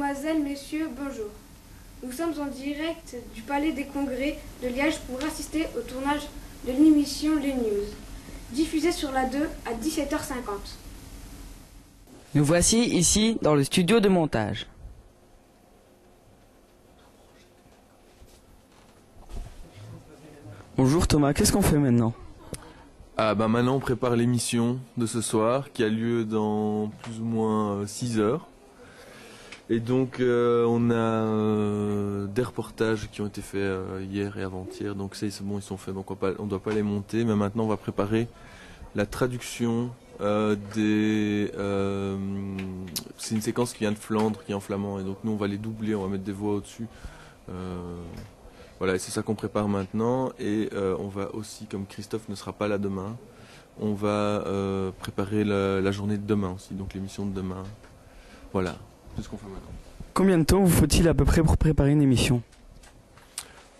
Mesdemoiselles, Messieurs, bonjour. Nous sommes en direct du Palais des Congrès de Liège pour assister au tournage de l'émission Les News, diffusée sur la 2 à 17h50. Nous voici ici dans le studio de montage. Bonjour Thomas, qu'est-ce qu'on fait maintenant? Maintenant on prépare l'émission de ce soir qui a lieu dans plus ou moins 6 heures. Et donc on a des reportages qui ont été faits hier et avant-hier, donc ça c'est bon, ils sont faits, donc on ne doit pas les monter. Mais maintenant on va préparer la traduction c'est une séquence qui vient de Flandre, qui est en flamand, et donc nous on va les doubler, on va mettre des voix au-dessus. Voilà, et c'est ça qu'on prépare maintenant, et on va aussi, comme Christophe ne sera pas là demain, on va préparer la journée de demain aussi, donc l'émission de demain. Voilà, c'est ce qu'on fait maintenant. Combien de temps vous faut-il à peu près pour préparer une émission?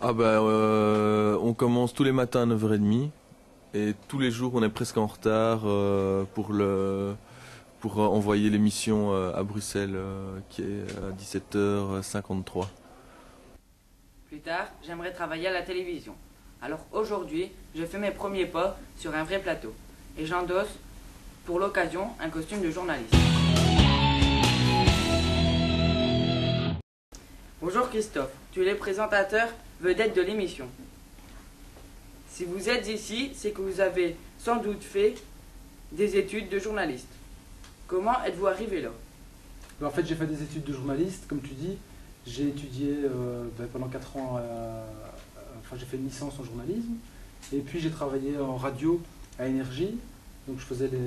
On commence tous les matins à 9h30, et tous les jours on est presque en retard pour envoyer l'émission à Bruxelles, qui est à 17h53. Plus tard, j'aimerais travailler à la télévision. Alors aujourd'hui, je fais mes premiers pas sur un vrai plateau. Et j'endosse, pour l'occasion, un costume de journaliste. Bonjour Christophe, tu es le présentateur vedette de l'émission. Si vous êtes ici, c'est que vous avez sans doute fait des études de journaliste. Comment êtes-vous arrivé là? En fait, j'ai fait des études de journaliste, comme tu dis. J'ai étudié pendant 4 ans, j'ai fait une licence en journalisme, et puis j'ai travaillé en radio à Énergie, donc je faisais des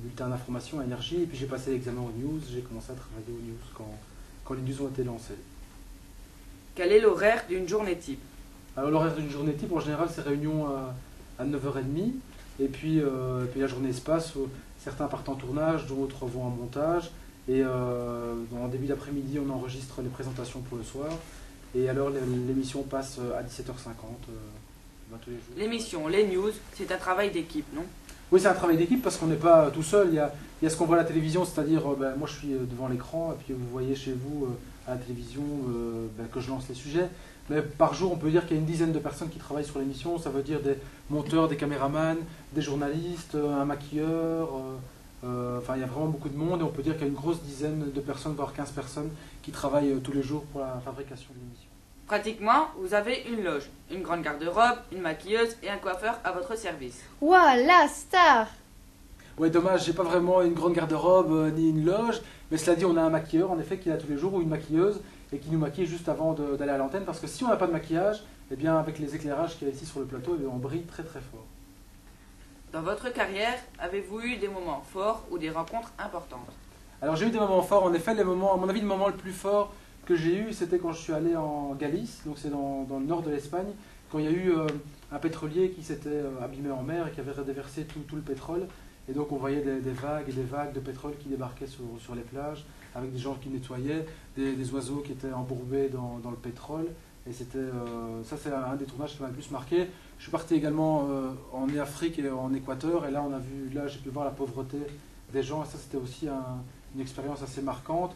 bulletins d'information à Énergie, et puis j'ai passé l'examen aux news, j'ai commencé à travailler aux news quand les news ont été lancées. Quel est l'horaire d'une journée type? Alors l'horaire d'une journée type, en général, c'est réunion à 9h30, et puis la journée se passe, certains partent en tournage, d'autres vont en montage. Et en début d'après-midi, on enregistre les présentations pour le soir. Et alors l'émission passe à 17h50 tous les jours. L'émission, les news, c'est un travail d'équipe, non? Oui, c'est un travail d'équipe parce qu'on n'est pas tout seul. Il y a ce qu'on voit à la télévision, c'est-à-dire moi je suis devant l'écran et puis vous voyez chez vous à la télévision que je lance les sujets. Mais par jour, on peut dire qu'il y a une dizaine de personnes qui travaillent sur l'émission. Ça veut dire des monteurs, des caméramans, des journalistes, un maquilleur... il y a vraiment beaucoup de monde et on peut dire qu'il y a une grosse dizaine de personnes, voire 15 personnes qui travaillent tous les jours pour la fabrication de l'émission. Pratiquement, vous avez une loge, une grande garde-robe, une maquilleuse et un coiffeur à votre service. Waouh, la star! Ouais, dommage, j'ai pas vraiment une grande garde-robe ni une loge, mais cela dit, on a un maquilleur en effet qui est là tous les jours, ou une maquilleuse, et qui nous maquille juste avant d'aller à l'antenne, parce que si on n'a pas de maquillage, eh bien avec les éclairages qu'il y a ici sur le plateau, on brille très très fort. Dans votre carrière, avez-vous eu des moments forts ou des rencontres importantes? Alors j'ai eu des moments forts, en effet, à mon avis, le moment le plus fort que j'ai eu, c'était quand je suis allé en Galice, donc c'est dans le nord de l'Espagne, quand il y a eu un pétrolier qui s'était abîmé en mer et qui avait déversé tout le pétrole. Et donc on voyait des vagues et des vagues de pétrole qui débarquaient sur les plages, avec des gens qui nettoyaient, des oiseaux qui étaient embourbés dans le pétrole. Et ça c'est un des tournages qui m'a le plus marqué. Je suis parti également en Afrique et en Équateur, et là j'ai pu voir la pauvreté des gens, et ça c'était aussi une expérience assez marquante.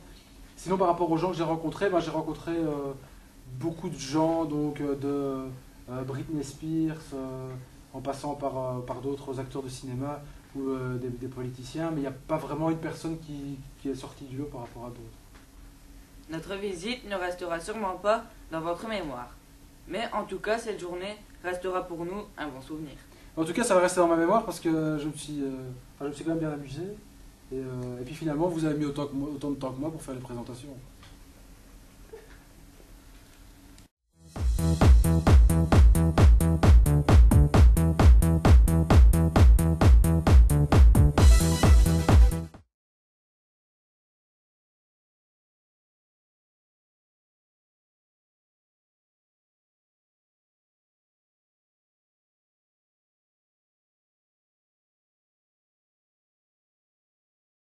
Sinon par rapport aux gens que j'ai rencontrés, j'ai rencontré beaucoup de gens, donc de Britney Spears, en passant par d'autres acteurs de cinéma ou des politiciens, mais il n'y a pas vraiment une personne qui est sortie du lot par rapport à d'autres. Notre visite ne restera sûrement pas dans votre mémoire, mais en tout cas cette journée restera pour nous un bon souvenir. En tout cas ça va rester dans ma mémoire parce que je me suis quand même bien amusé, et puis finalement vous avez mis autant de temps que moi pour faire les présentations.